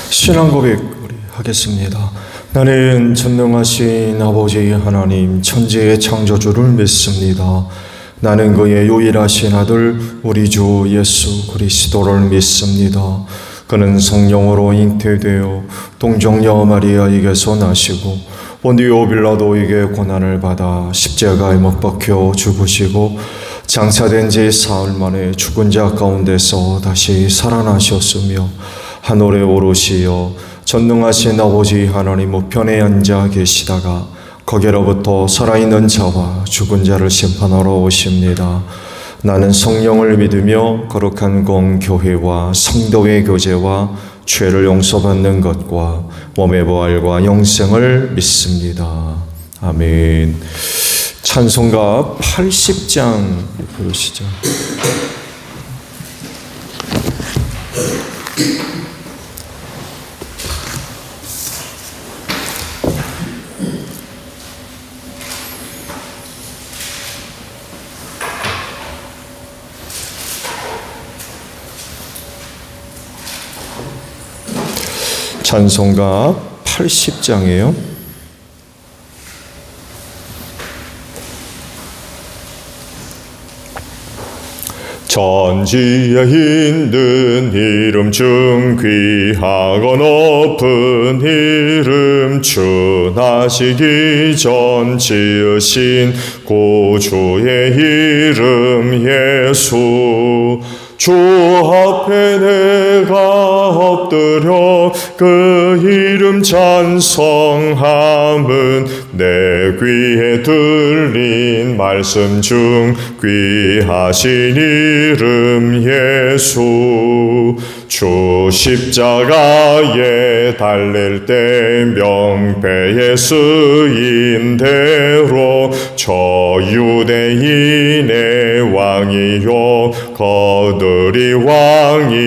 신앙 고백 우리 하겠습니다. 나는 전능하신 아버지 하나님 천지의 창조주를 믿습니다. 나는 그의 유일하신 아들 우리 주 예수 그리스도를 믿습니다. 그는 성령으로 잉태되어 동정녀 마리아에게서 나시고 본디오 빌라도에게 고난을 받아 십자가에 못 박혀 죽으시고 장사된 지 사흘 만에 죽은 자 가운데서 다시 살아나셨으며 하늘에 오르시어 전능하신 아버지 하나님 우편에 앉아 계시다가 거기로부터 살아있는 자와 죽은 자를 심판하러 오십니다. 나는 성령을 믿으며 거룩한 공교회와 성도의 교제와 죄를 용서받는 것과 몸의 부활과 영생을 믿습니다. 아멘. 찬송가 80장 부르시죠. 찬송가 80장이에요. 천지에 있는 이름 중 귀하고 높은 이름 주나시기 전 지으신 구주의 이름 예수 주 앞에 내가 엎드려 그 이름 찬송함은 내 귀에 들린 말씀 중 귀하신 이름 예수 주 십자가에 달릴 때 명패에 쓰인 대로 저 유대인의 왕이요 거들이 왕이시라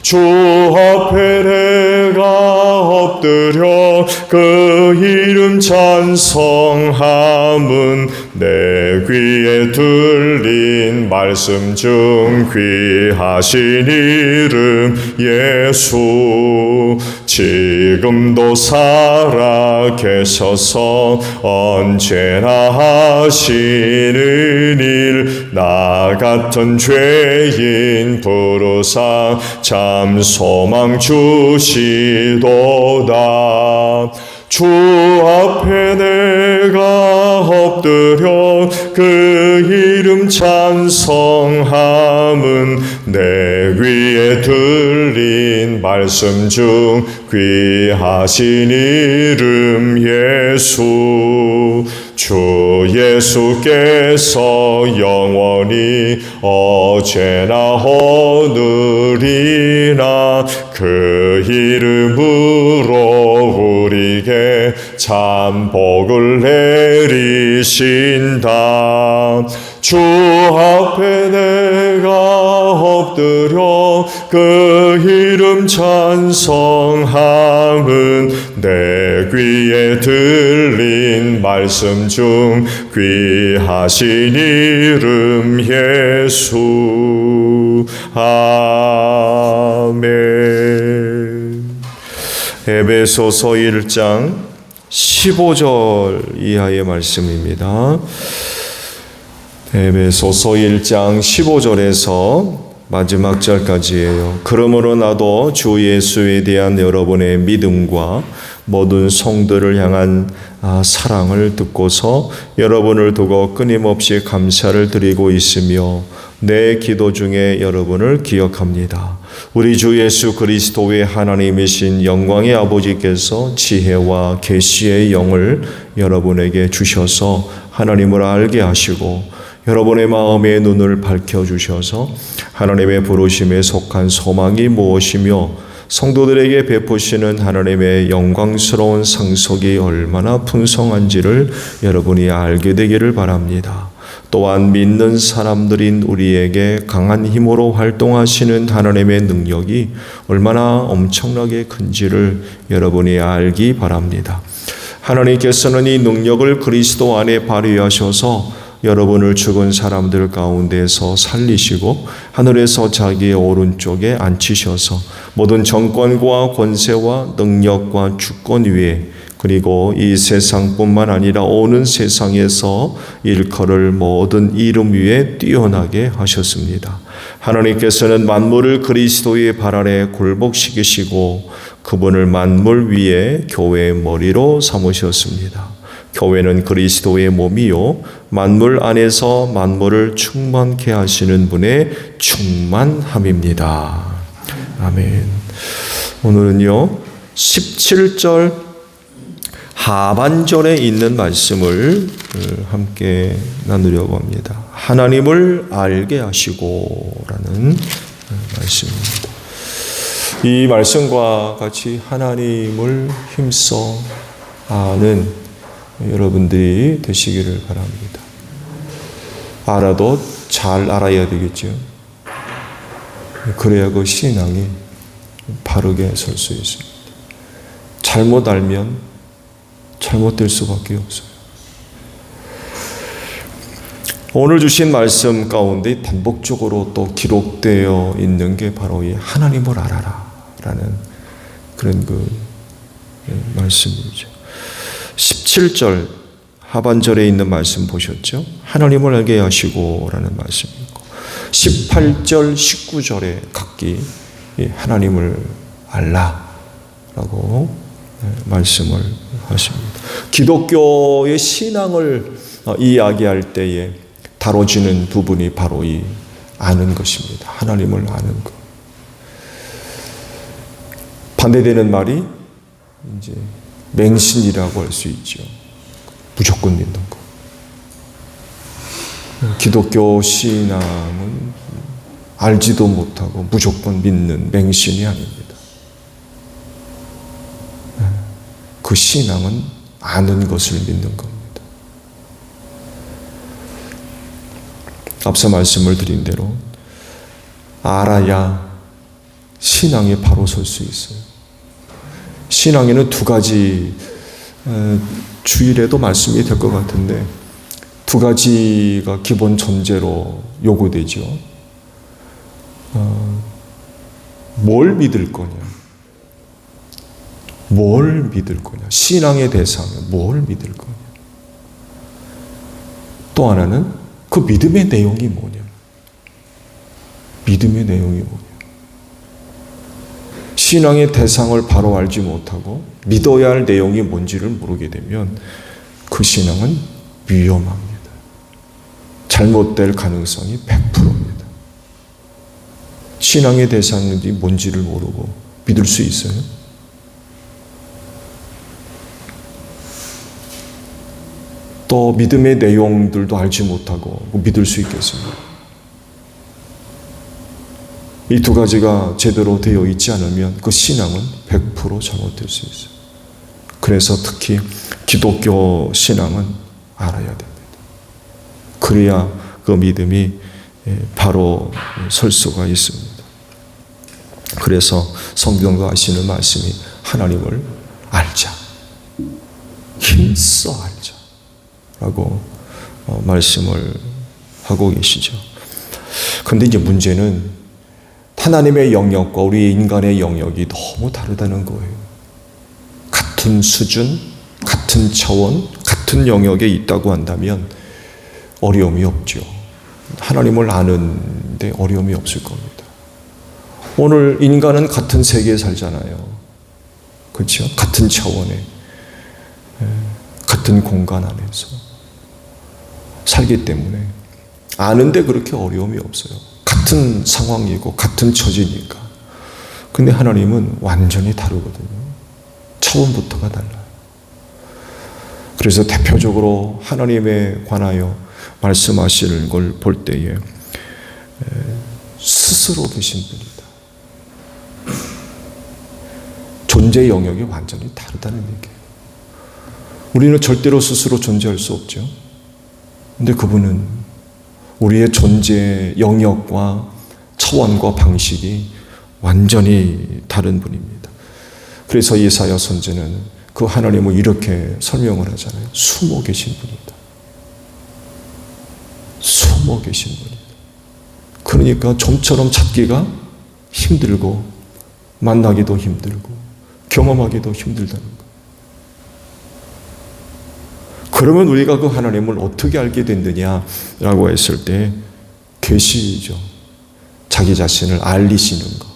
주 앞에 내가 엎드려 그 이름 찬송함은 내 귀에 들린 말씀 중 귀하신 이름 예수 지금도 살아 계셔서 언제나 하시는 일 나 같은 죄인 부르사 참 소망 주시도다 주 앞에 내가 엎드려 그 이름 찬송함은 내 귀에 들린 말씀 중 귀하신 이름 예수 주 예수께서 영원히 어제나 오늘이나 그 이름으로 우리에게 참 복을 내리신다 주 앞에 내가 엎드려 그 이름 찬송함은 내 귀에 들린 말씀 중 귀하신 이름 예수 아멘. 에베소서 1장 15절 이하의 말씀입니다. 에베소서 1장 15절에서 마지막 절까지예요. 그러므로 나도 주 예수에 대한 여러분의 믿음과 모든 성도를 향한 사랑을 듣고서 여러분을 두고 끊임없이 감사를 드리고 있으며 내 기도 중에 여러분을 기억합니다. 우리 주 예수 그리스도의 하나님이신 영광의 아버지께서 지혜와 계시의 영을 여러분에게 주셔서 하나님을 알게 하시고 여러분의 마음의 눈을 밝혀주셔서 하나님의 부르심에 속한 소망이 무엇이며 성도들에게 베푸시는 하나님의 영광스러운 상속이 얼마나 풍성한지를 여러분이 알게 되기를 바랍니다. 또한 믿는 사람들인 우리에게 강한 힘으로 활동하시는 하나님의 능력이 얼마나 엄청나게 큰지를 여러분이 알기 바랍니다. 하나님께서는 이 능력을 그리스도 안에 발휘하셔서 여러분을 죽은 사람들 가운데서 살리시고 하늘에서 자기의 오른쪽에 앉히셔서 모든 정권과 권세와 능력과 주권 위에 그리고 이 세상뿐만 아니라 오는 세상에서 일컬을 모든 이름 위에 뛰어나게 하셨습니다. 하나님께서는 만물을 그리스도의 발 아래 굴복시키시고 그분을 만물 위에 교회의 머리로 삼으셨습니다. 교회는 그리스도의 몸이요 만물 안에서 만물을 충만케 하시는 분의 충만함입니다. 아멘. 오늘은요 17절 하반절에 있는 말씀을 함께 나누려고 합니다. 하나님을 알게 하시고라는 말씀입니다. 이 말씀과 같이 하나님을 힘써 아는 여러분들이 되시기를 바랍니다. 알아도 잘 알아야 되겠죠. 그래야 그 신앙이 바르게 설 수 있습니다. 잘못 알면 잘못될 수밖에 없어요. 오늘 주신 말씀 가운데 반복적으로 또 기록되어 있는 게 바로 이 하나님을 알아라 라는 그런 말씀이죠. 17절 하반절에 있는 말씀 보셨죠? 하나님을 알게 하시고 라는 말씀이고 18절 19절에 각기 하나님을 알라 라고 말씀을 하십니다. 기독교의 신앙을 이야기할 때에 다뤄지는 부분이 바로 이 아는 것입니다. 하나님을 아는 것. 반대되는 말이 이제 맹신이라고 할 수 있죠. 무조건 믿는 것. 기독교 신앙은 알지도 못하고 무조건 믿는 맹신이 아닙니다. 그 신앙은 아는 것을 믿는 겁니다. 앞서 말씀을 드린 대로 알아야 신앙이 바로 설 수 있어요. 신앙에는 두 가지 주일에도 말씀이 될 것 같은데 두 가지가 기본 전제로 요구되죠. 뭘 믿을 거냐? 뭘 믿을 거냐? 신앙의 대상은 뭘 믿을 거냐? 또 하나는 그 믿음의 내용이 뭐냐? 믿음의 내용이 뭐냐? 신앙의 대상을 바로 알지 못하고 믿어야 할 내용이 뭔지를 모르게 되면 그 신앙은 위험합니다. 잘못될 가능성이 100%입니다. 신앙의 대상이 뭔지를 모르고 믿을 수 있어요? 또 믿음의 내용들도 알지 못하고 믿을 수 있겠습니다. 이 두 가지가 제대로 되어 있지 않으면 그 신앙은 100% 잘못될 수 있어요. 그래서 특히 기독교 신앙은 알아야 됩니다. 그래야 그 믿음이 바로 설 수가 있습니다. 그래서 성경도 하시는 말씀이 하나님을 알자. 힘써 알자. 라고 말씀을 하고 계시죠. 그런데 이제 문제는 하나님의 영역과 우리 인간의 영역이 너무 다르다는 거예요. 같은 수준, 같은 차원, 같은 영역에 있다고 한다면 어려움이 없죠. 하나님을 아는데 어려움이 없을 겁니다. 오늘 인간은 같은 세계에 살잖아요. 그렇죠? 같은 차원에, 같은 공간 안에서 살기 때문에 아는데 그렇게 어려움이 없어요. 같은 상황이고 같은 처지니까. 근데 하나님은 완전히 다르거든요. 차원부터가 달라요. 그래서 대표적으로 하나님에 관하여 말씀하시는 걸 볼 때에 스스로 계신 분이다. 존재 영역이 완전히 다르다는 얘기예요. 우리는 절대로 스스로 존재할 수 없죠. 근데 그분은 우리의 존재 영역과 차원과 방식이 완전히 다른 분입니다. 그래서 예사야 선지자는 그 하나님을 이렇게 설명을 하잖아요. 숨어 계신 분이다. 숨어 계신 분이다. 그러니까 좀처럼 찾기가 힘들고 만나기도 힘들고 경험하기도 힘들다는 것. 그러면 우리가 그 하나님을 어떻게 알게 됐느냐라고 했을 때 계시죠. 자기 자신을 알리시는 것,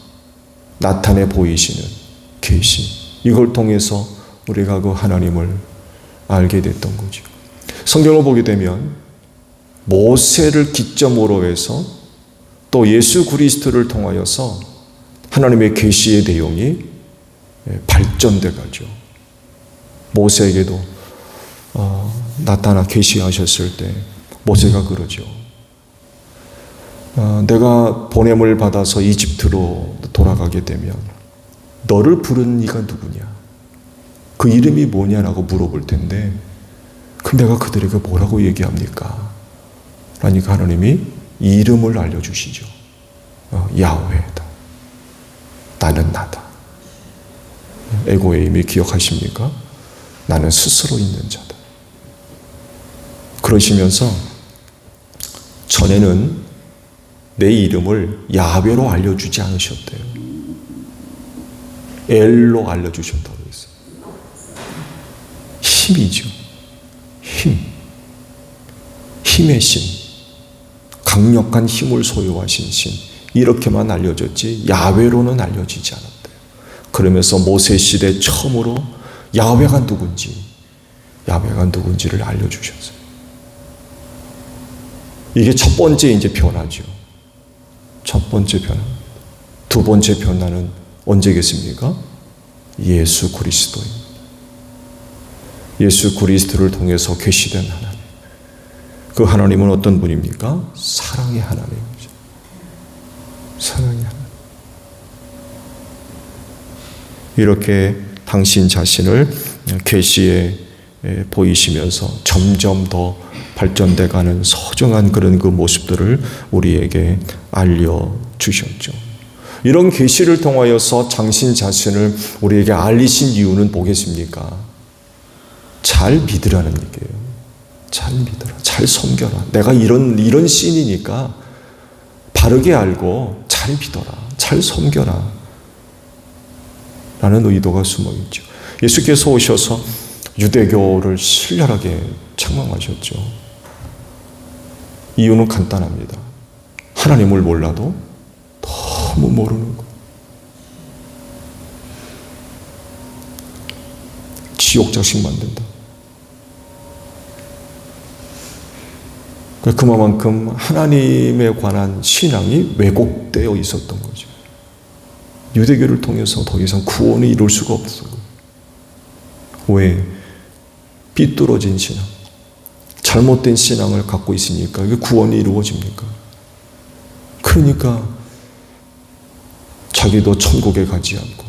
나타내 보이시는 계시. 이걸 통해서 우리가 그 하나님을 알게 됐던 거죠. 성경을 보게 되면 모세를 기점으로 해서 또 예수 그리스도를 통하여서 하나님의 계시의 내용이 발전돼 가죠. 모세에게도 나타나 계시하셨을 때 모세가 그러죠. 내가 보냄을 받아서 이집트로 돌아가게 되면 너를 부른 이가 누구냐? 그 이름이 뭐냐라고 물어볼 텐데 그럼 내가 그들에게 뭐라고 얘기합니까? 그러니까 하나님이 이름을 알려주시죠. 야훼다. 나는 나다. 에고의 의미 기억하십니까? 나는 스스로 있는 자다. 그러시면서 전에는 내 이름을 야훼로 알려주지 않으셨대요. 엘로 알려주셨다고 했어요. 힘이죠. 힘의 신. 강력한 힘을 소유하신 신. 이렇게만 알려졌지 야훼로는 알려지지 않았대요. 그러면서 모세 시대 처음으로 야훼가 누군지를 알려주셨어요. 이게 첫 번째 이제 변화죠. 첫 번째 변화. 두 번째 변화는 언제겠습니까? 예수 그리스도입니다. 예수 그리스도를 통해서 계시된 하나님. 그 하나님은 어떤 분입니까? 사랑의 하나님이죠. 사랑의 하나님. 이렇게 당신 자신을 계시에 보이시면서 점점 더 발전돼가는 소중한 그런 그 모습들을 우리에게 알려주셨죠. 이런 계시를 통하여서 당신 자신을 우리에게 알리신 이유는 뭐겠습니까? 잘 믿으라는 얘기예요. 잘 믿어라. 잘 섬겨라. 내가 이런 신이니까 바르게 알고 잘 믿어라. 잘 섬겨라. 라는 의도가 숨어 있죠. 예수께서 오셔서 유대교를 신랄하게 책망하셨죠. 이유는 간단합니다. 하나님을 몰라도 너무 모르는 것. 지옥 자식 만든다. 그만큼 하나님에 관한 신앙이 왜곡되어 있었던 거죠. 유대교를 통해서 더 이상 구원을 이룰 수가 없어요. 왜? 삐뚤어진 신앙, 잘못된 신앙을 갖고 있으니까 이게 구원이 이루어집니까? 그러니까 자기도 천국에 가지 않고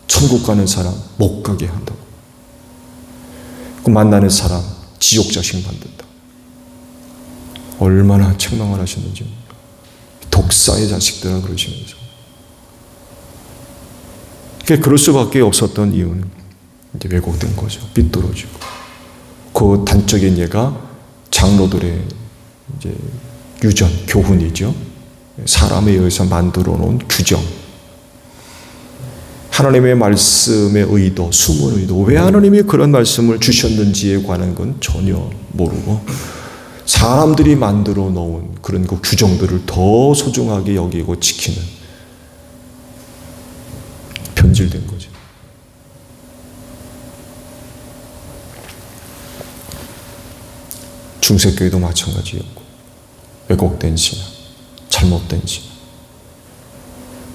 천국 가는 사람 못 가게 한다고. 그 만나는 사람 지옥 자식 만든다. 얼마나 책망을 하셨는지. 독사의 자식들아 그러시면서. 그럴 수밖에 없었던 이유는 이제 왜곡된 거죠. 삐뚤어지고. 그 단적인 예가 장로들의 이제 유전, 교훈이죠. 사람에 의해서 만들어 놓은 규정. 하나님의 말씀의 의도, 숨은 의도. 왜 하나님이 그런 말씀을 주셨는지에 관한 건 전혀 모르고 사람들이 만들어 놓은 그런 그 규정들을 더 소중하게 여기고 지키는 변질된 거죠. 중세교회도 마찬가지였고 왜곡된 신앙, 잘못된 신앙.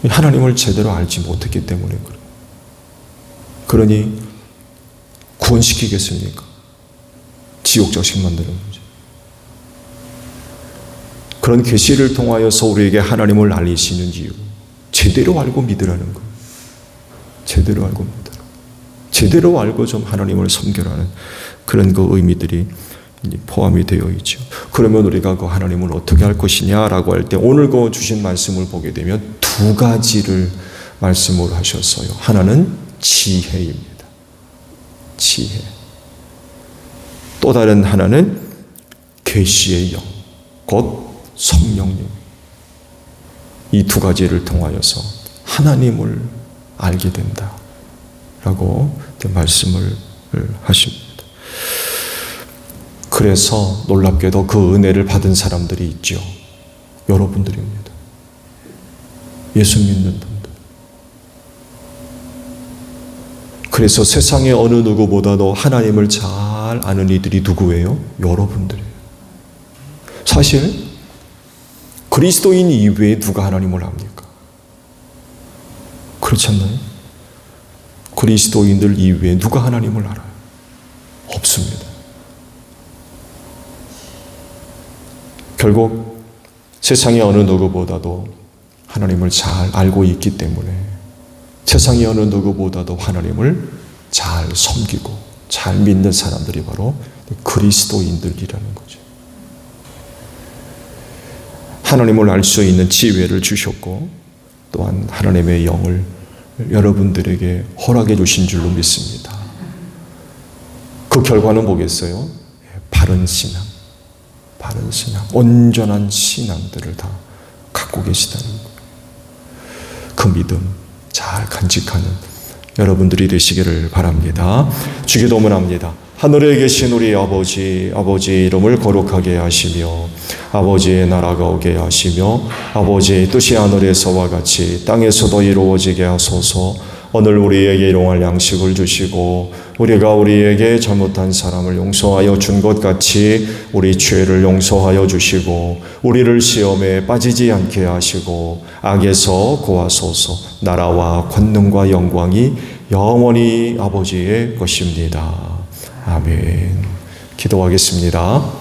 하나님을 제대로 알지 못했기 때문에 그래요. 그러니 구원시키겠습니까? 지옥 자식 만드는 거죠. 그런 계시를 통하여서 우리에게 하나님을 알리시는 이유, 제대로 알고 믿으라는 거예요. 제대로 알고 믿으라. 제대로 알고 좀 하나님을 섬겨라는 그런 그 의미들이 포함이 되어 있죠. 그러면 우리가 그 하나님을 어떻게 할 것이냐라고 할 때 오늘 그 주신 말씀을 보게 되면 두 가지를 말씀을 하셨어요. 하나는 지혜입니다. 지혜. 또 다른 하나는 계시의 영, 곧 성령님. 이 두 가지를 통하여서 하나님을 알게 된다 라고 말씀을 하십니다. 그래서 놀랍게도 그 은혜를 받은 사람들이 있죠. 여러분들입니다. 예수 믿는 분들. 그래서 세상의 어느 누구보다도 하나님을 잘 아는 이들이 누구예요? 여러분들이에요. 사실 그리스도인 이외에 누가 하나님을 압니까? 그렇지 않나요? 그리스도인들 이외에 누가 하나님을 알아요? 없습니다. 결국 세상의 어느 누구보다도 하나님을 잘 알고 있기 때문에 세상의 어느 누구보다도 하나님을 잘 섬기고 잘 믿는 사람들이 바로 그리스도인들이라는 거죠. 하나님을 알 수 있는 지혜를 주셨고 또한 하나님의 영을 여러분들에게 허락해 주신 줄로 믿습니다. 그 결과는 뭐겠어요? 바른 신앙, 온전한 신앙들을 다 갖고 계시다는 거예요. 그 믿음 잘 간직하는 여러분들이 되시기를 바랍니다. 주기도문합니다. 하늘에 계신 우리 아버지, 아버지의 이름을 거룩하게 하시며 아버지의 나라가 오게 하시며 아버지의 뜻이 하늘에서와 같이 땅에서도 이루어지게 하소서. 오늘 우리에게 일용할 양식을 주시고 우리가 우리에게 잘못한 사람을 용서하여 준 것 같이 우리 죄를 용서하여 주시고 우리를 시험에 빠지지 않게 하시고 악에서 구하소서. 나라와 권능과 영광이 영원히 아버지의 것입니다. 아멘. 기도하겠습니다.